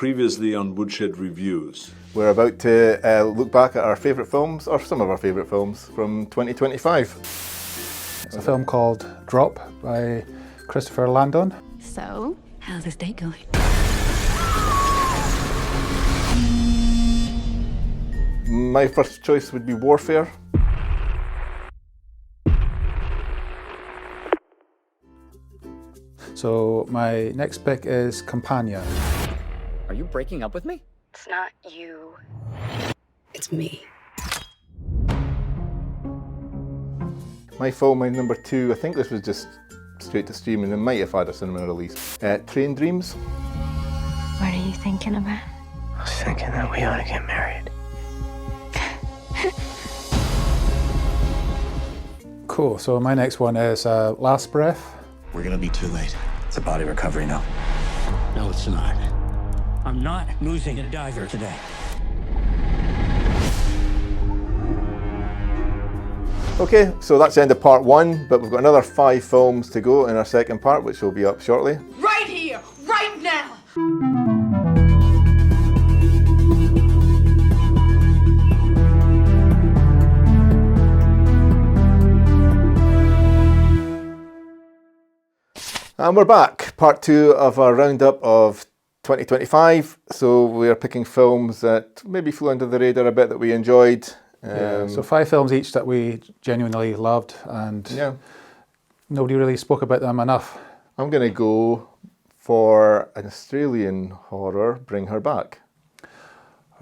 Previously on Woodshed Reviews. We're about to look back at our favourite films, or some of our favourite films, from 2025. It's a film called Drop by Christopher Landon. So, how's this date going? My first choice would be Warfare. So my next pick is Companion. Are you breaking up with me? It's not you. It's me. My film, my number 2, I think this was just straight to streaming, it might have had a cinema release. Train Dreams. What are you thinking about? I was thinking that we ought to get married. Cool, so my next one is Last Breath. We're gonna be too late. It's a body recovery now. No, it's not. I'm not losing a diver today. Okay, so that's the end of part 1, but we've got another 5 films to go in our second part, which will be up shortly. Right here, right now! And we're back, part 2 of our roundup of 2025. So we're picking films that maybe flew under the radar a bit that we enjoyed. So 5 films each that we genuinely loved, and nobody really spoke about them enough. I'm going to go for an Australian horror, Bring Her Back.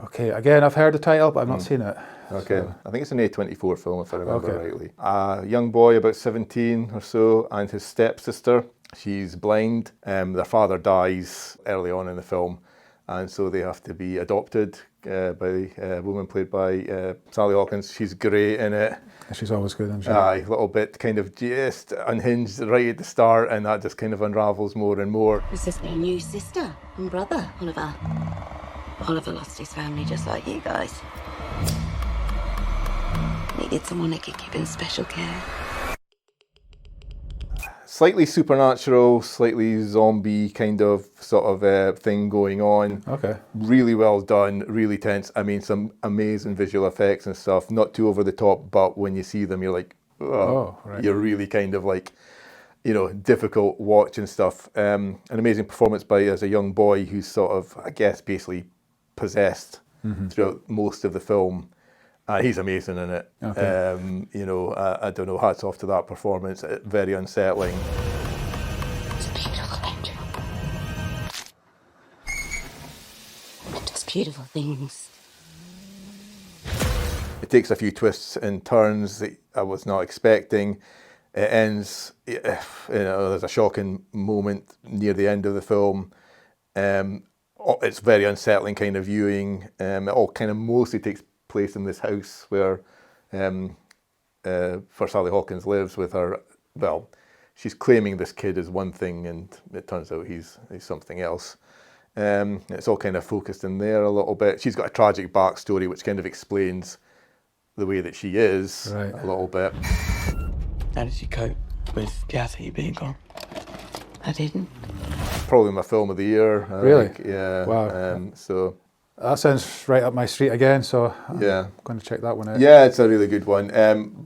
Okay, again, I've heard the title, but I've not seen it. Okay, so. I think it's an A24 film, if I remember rightly. A young boy, about 17 or so, and his stepsister. She's blind. Their father dies early on in the film, and so they have to be adopted by a woman played by Sally Hawkins. She's great in it. She's always good, isn't she? Aye, a little bit kind of just unhinged right at the start, and that just kind of unravels more and more. Is this their new sister and brother, Oliver? Oliver lost his family just like you guys. Needed someone that could give him special care. Slightly supernatural, slightly zombie kind of sort of thing going on. Okay. Really well done, really tense. I mean, some amazing visual effects and stuff. Not too over the top, but when you see them, you're like, right. You're really kind of like, you know, difficult watch and stuff. An amazing performance by as a young boy who's sort of, I guess, basically possessed throughout most of the film. He's amazing in it. Okay. You know, I don't know, hats off to that performance. Very unsettling. It's a beautiful angel. It does beautiful things. It takes a few twists and turns that I was not expecting. It ends, you know, there's a shocking moment near the end of the film. It's very unsettling kind of viewing. It all kind of mostly takes place in this house where for Sally Hawkins lives with her. Well, she's claiming this kid is one thing, and it turns out he's something else. It's all kind of focused in there a little bit. She's got a tragic backstory which kind of explains the way that she is a little bit. How did you cope with Kathy being gone? I didn't. Probably my film of the year. Really? Think. Yeah. Wow. So that sounds right up my street again, so I'm yeah, going to check that one out. Yeah, it's a really good one.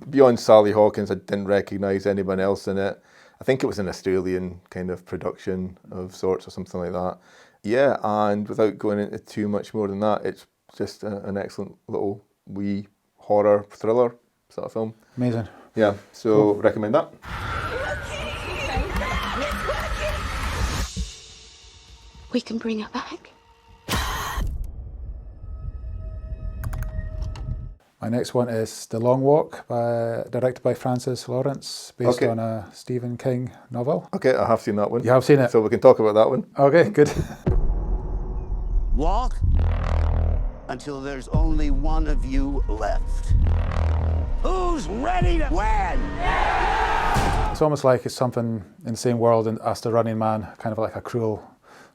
Beyond Sally Hawkins, I didn't recognise anyone else in it. I think it was an Australian kind of production of sorts or something like that. Yeah, and without going into too much more than that, it's just an excellent little wee horror thriller sort of film. Amazing. Yeah, so recommend that. We can bring her back. My next one is The Long Walk, directed by Francis Lawrence, based on a Stephen King novel. Okay, I have seen that one. You have seen it? So we can talk about that one. Okay, good. Walk until there's only one of you left. Who's ready to win? It's almost like it's something in the same world as The Running Man, kind of like a cruel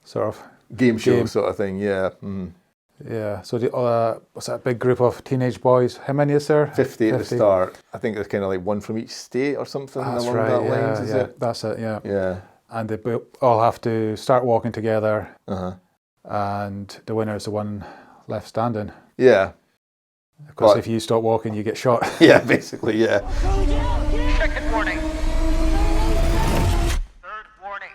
sort of game show sort of thing, yeah. Mm. Yeah, so what's that big group of teenage boys? How many is there? 50 at the start. I think there's kind of like one from each state or something along that lines, is it? That's it, yeah. Yeah. And they all have to start walking together. and the winner is the one left standing. Yeah. Of course, if you stop walking, you get shot. Yeah, basically, yeah. Second warning. Third warning.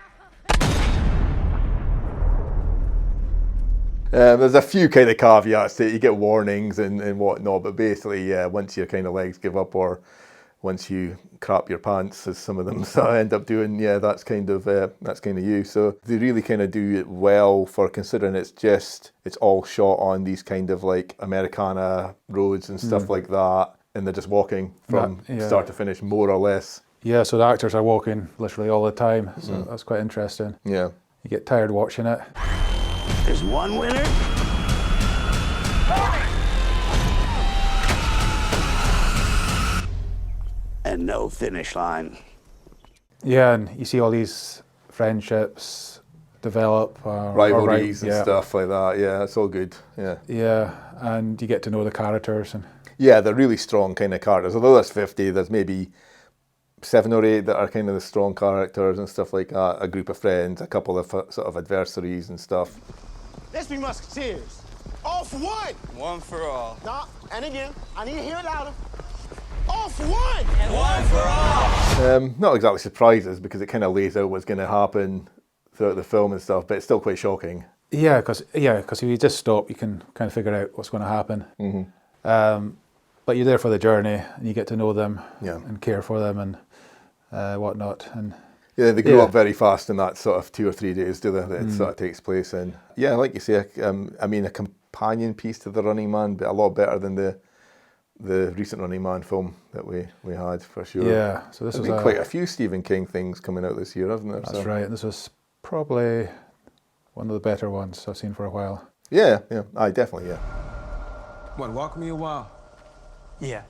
There's a few kind of caveats to it. You get warnings and whatnot, but basically, yeah, once your kind of legs give up or once you crap your pants, as some of them end up doing, yeah, that's kind of you. So they really kind of do it well for considering it's all shot on these kind of like Americana roads and stuff like that, and they're just walking from start to finish, more or less. Yeah, so the actors are walking literally all the time, so that's quite interesting. Yeah. You get tired watching it. There's one winner. And no finish line. Yeah, and you see all these friendships develop. Rivalries and stuff like that, yeah, it's all good, yeah. Yeah, and you get to know the characters. And yeah, they're really strong kind of characters. Although there's 50, there's maybe 7 or 8 that are kind of the strong characters and stuff like that. A group of friends, a couple of sort of adversaries and stuff. Let's be Musketeers. All for one. One for all. Nah, and again, I need to hear it louder. All for one. And one for all. Not exactly surprises, because it kind of lays out what's going to happen throughout the film and stuff, but it's still quite shocking. Yeah, because if you just stop, you can kind of figure out what's going to happen. Mm-hmm. But you're there for the journey, and you get to know them and care for them and whatnot. And yeah, they grow up very fast in that sort of 2 or 3 days, do they? That it sort of takes place in. Yeah, like you say, I mean, a companion piece to The Running Man, but a lot better than the recent Running Man film that we had, for sure. Yeah, so this was quite a few Stephen King things coming out this year, hasn't there? That's right. This was probably one of the better ones I've seen for a while. Yeah, definitely, yeah. What, walk me a while? Yeah.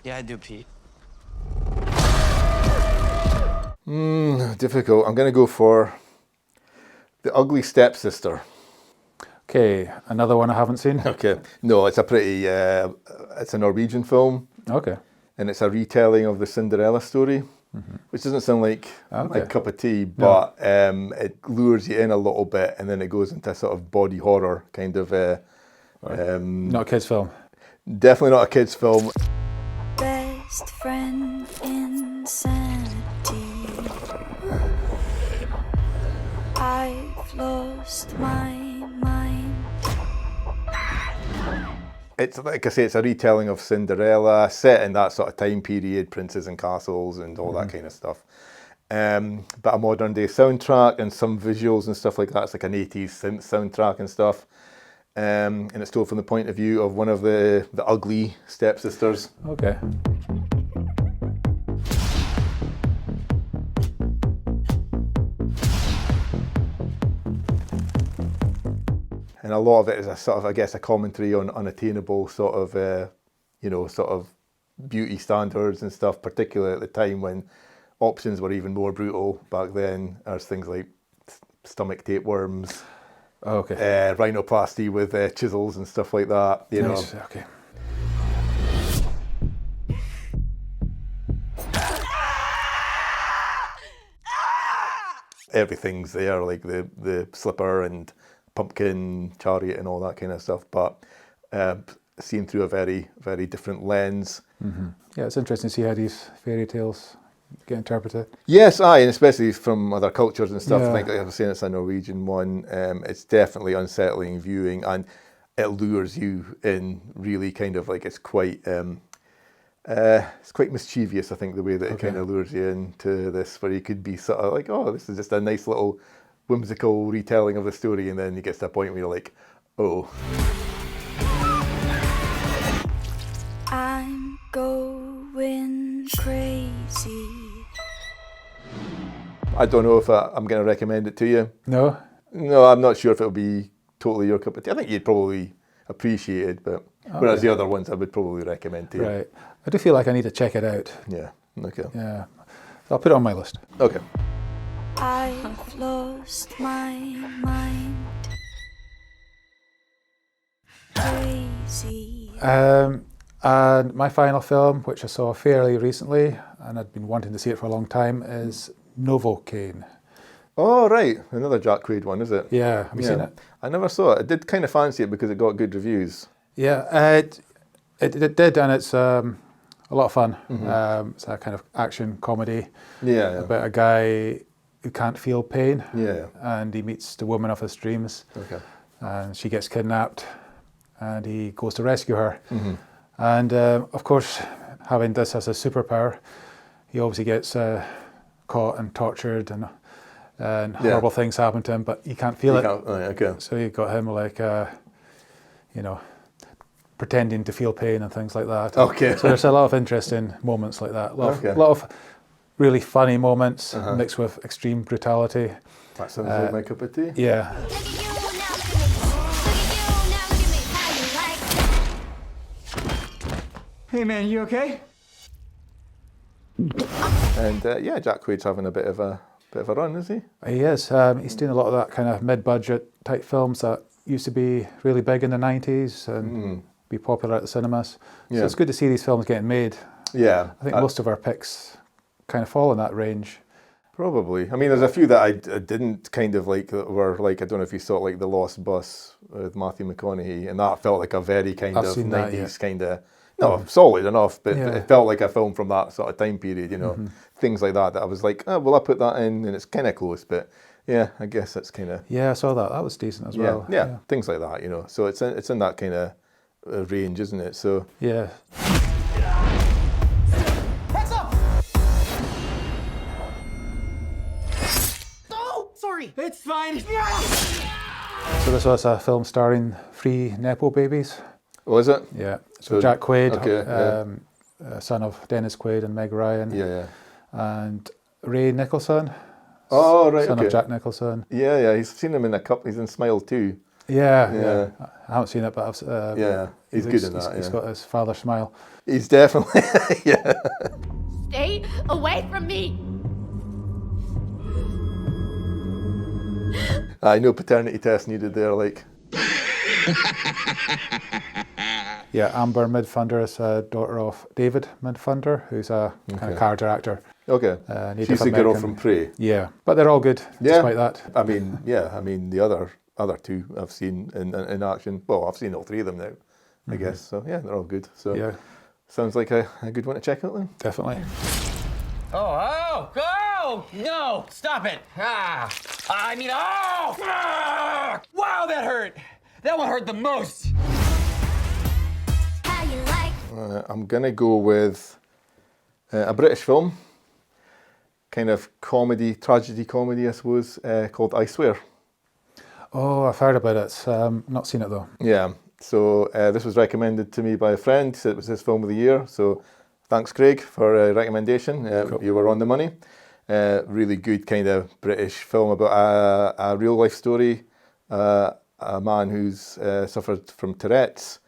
Yeah, I do, Pete. Difficult. I'm going to go for The Ugly Stepsister. Okay, another one I haven't seen. Okay. No, it's a pretty, it's a Norwegian film. Okay. And it's a retelling of the Cinderella story, which doesn't sound like a cup of tea, but it lures you in a little bit, and then it goes into sort of body horror kind of. Not a kid's film. Definitely not a kid's film. Best friend insanity. I've lost my mind. It's like I say, it's a retelling of Cinderella, set in that sort of time period, princes and castles and all that kind of stuff. But a modern day soundtrack and some visuals and stuff like that. It's like an 80s synth soundtrack and stuff. And it's told from the point of view of one of the ugly stepsisters. Okay. And a lot of it is a sort of, I guess, a commentary on unattainable sort of, sort of beauty standards and stuff, particularly at the time when options were even more brutal back then. There's things like stomach tapeworms, rhinoplasty with chisels and stuff like that. You know. Okay. Everything's there, like the slipper and pumpkin chariot and all that kind of stuff, but seen through a very, very different lens. Mm-hmm. Yeah, it's interesting to see how these fairy tales get interpreted. Yes, and especially from other cultures and stuff. I think, like I was saying, it's a Norwegian one. It's definitely unsettling viewing, and it lures you in really kind of like it's quite mischievous, I think, the way that it kind of lures you into this, where you could be sort of like, oh, this is just a nice little whimsical retelling of the story, and then you get to a point where you're like, oh. I'm going crazy. I don't know if I'm going to recommend it to you. No? No, I'm not sure if it'll be totally your cup of tea. I think you'd probably appreciate it, but whereas the other ones I would probably recommend to you. Right. I do feel like I need to check it out. Yeah, okay. Yeah. I'll put it on my list. Okay. I've lost my mind. Crazy. And my final film, which I saw fairly recently, and I'd been wanting to see it for a long time, is Novocaine. Oh, right. Another Jack Quaid one, is it? Yeah. Have you seen it? I never saw it. I did kind of fancy it because it got good reviews. Yeah, it did, and it's a lot of fun. It's a kind of action comedy about a guy who can't feel pain. Yeah. And he meets the woman of his dreams. Okay. And she gets kidnapped, and he goes to rescue her. And of course, having this as a superpower, he obviously gets caught and tortured, and horrible things happen to him, but he can't feel it. Okay. So you got him like, pretending to feel pain and things like that. Okay. So there's a lot of interesting moments like that. A lot of really funny moments mixed with extreme brutality. That sounds like my cup of tea. Yeah. Hey man, you okay? And Jack Quaid's having a bit of a run, is he? He is. He's doing a lot of that kind of mid-budget type films that used to be really big in the 90s and be popular at the cinemas. So it's good to see these films getting made. Yeah. I think most of our picks kind of fall in that range. Probably. I mean, there's a few that I didn't kind of like that were like, I don't know if you saw like The Lost Bus with Matthew McConaughey, and that felt like a very kind of 90s kind of, solid enough, but it felt like a film from that sort of time period, you know, things like that I was like, oh, well, I put that in, and it's kind of close, but yeah, I guess that's kind of... Yeah, I saw that. That was decent as well. Yeah, things like that, you know. So it's in that kind of range, isn't it? So yeah. Heads up! Oh, sorry. It's fine. So this was a film starring 3 Nepo babies. Was it? Yeah. So Jack Quaid, okay, son of Dennis Quaid and Meg Ryan. Yeah. And Ray Nicholson. Oh, right, son of Jack Nicholson. Yeah. He's seen him in a couple. He's in Smile too. Yeah. I haven't seen it, but I've. He's good in that. He's got his father's smile. He's definitely. Stay away from me! I know paternity test needed there, like. Yeah, Amber Midfunder is a daughter of David Midfunder, who's a kind of character actor. Okay. She's the girl from Prey. Yeah, but they're all good, despite that. I mean, the other two I've seen in action. Well, I've seen all 3 of them now, I guess. So yeah, they're all good. So sounds like a good one to check out then. Definitely. Oh, no, stop it. Wow, that hurt. That one hurt the most. I'm going to go with a British film, kind of tragedy comedy, I suppose, called I Swear. Oh, I've heard about it. Not seen it though. Yeah, so this was recommended to me by a friend. He said it was his film of the year. So thanks, Craig, for a recommendation. Cool. You were on the money. Really good kind of British film about a real life story. A man who's suffered from Tourette's.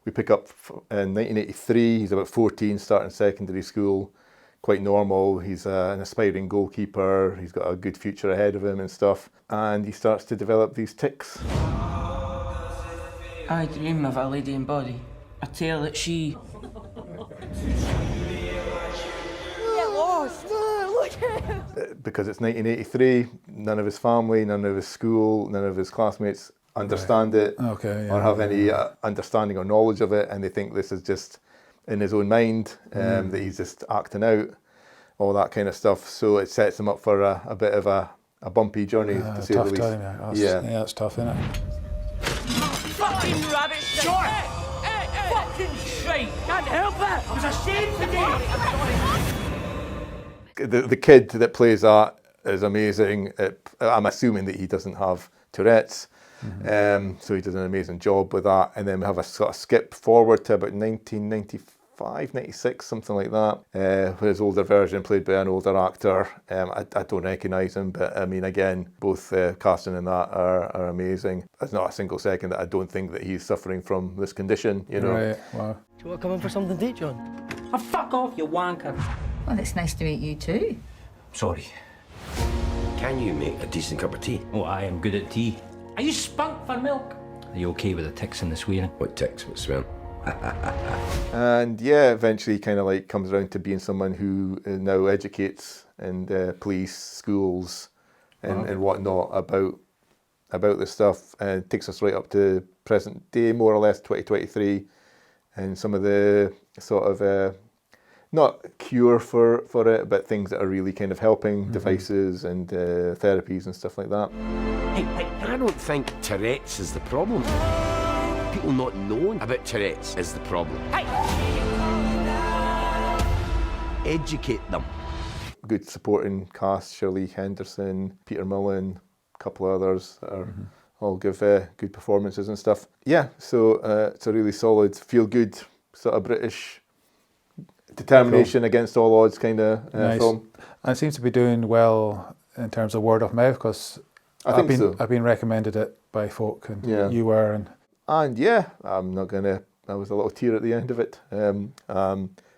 We pick up in 1983. He's about 14, starting secondary school. Quite normal. He's an aspiring goalkeeper. He's got a good future ahead of him and stuff. And he starts to develop these tics. I dream of a lady in body. A tale that she... Because it's 1983, none of his family, none of his school, none of his classmates understand it or have any understanding or knowledge of it, and they think this is just in his own mind, that he's just acting out, all that kind of stuff. So it sets him up for a bit of a bumpy journey, to say the least. Yeah, it's tough, isn't it? Fucking rabbit shit! Hey! Fucking shite! Can't help it! It was a shame today! The kid that plays that is amazing. I'm assuming that he doesn't have Tourette's. So he does an amazing job with that. And then we have a sort of skip forward to about 1995, 96, something like that. His older version played by an older actor. I don't recognise him, but I mean, again, both casting in that are amazing. There's not a single second that I don't think that he's suffering from this condition, you know. Right, wow. Do you want to come in for something to eat, John? Oh, fuck off, you wanker. Well, it's nice to meet you too. Sorry. Can you make a decent cup of tea? Oh, I am good at tea. Are you spunk for milk? Are you okay with the tics and the swearing? What tics? What swearing? And yeah, eventually kind of like comes around to being someone who now educates in police, schools, and whatnot about this stuff, and takes us right up to present day, more or less 2023, and some of the sort of not cure for it, but things that are really kind of helping, devices and therapies and stuff like that. Hey, I don't think Tourette's is the problem. People not knowing about Tourette's is the problem. Hey! Educate them. Good supporting cast: Shirley Henderson, Peter Mullen, a couple of others that are all give good performances and stuff. Yeah, so it's a really solid, feel-good sort of British determination against all odds kind of film. And it seems to be doing well in terms of word of mouth, because I've been recommended it by folk, and you were, and yeah, I'm not gonna. I was a little tear at the end of it.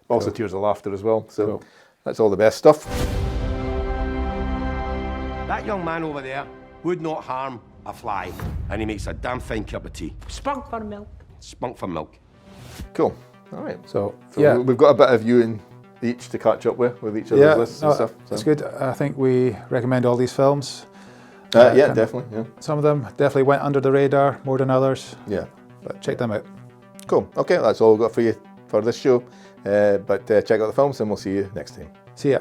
Also tears of laughter as well. So that's all the best stuff. That young man over there would not harm a fly, and he makes a damn fine cup of tea. Spunk for milk. Spunk for milk. Cool. All right. So yeah, we've got a bit of viewing each to catch up with each other's lists and stuff. So. That's good. I think we recommend all these films. Yeah, definitely. Yeah. Some of them definitely went under the radar more than others. Yeah. But check them out. Cool. Okay, that's all we've got for you for this show. But check out the films, and we'll see you next time. See ya.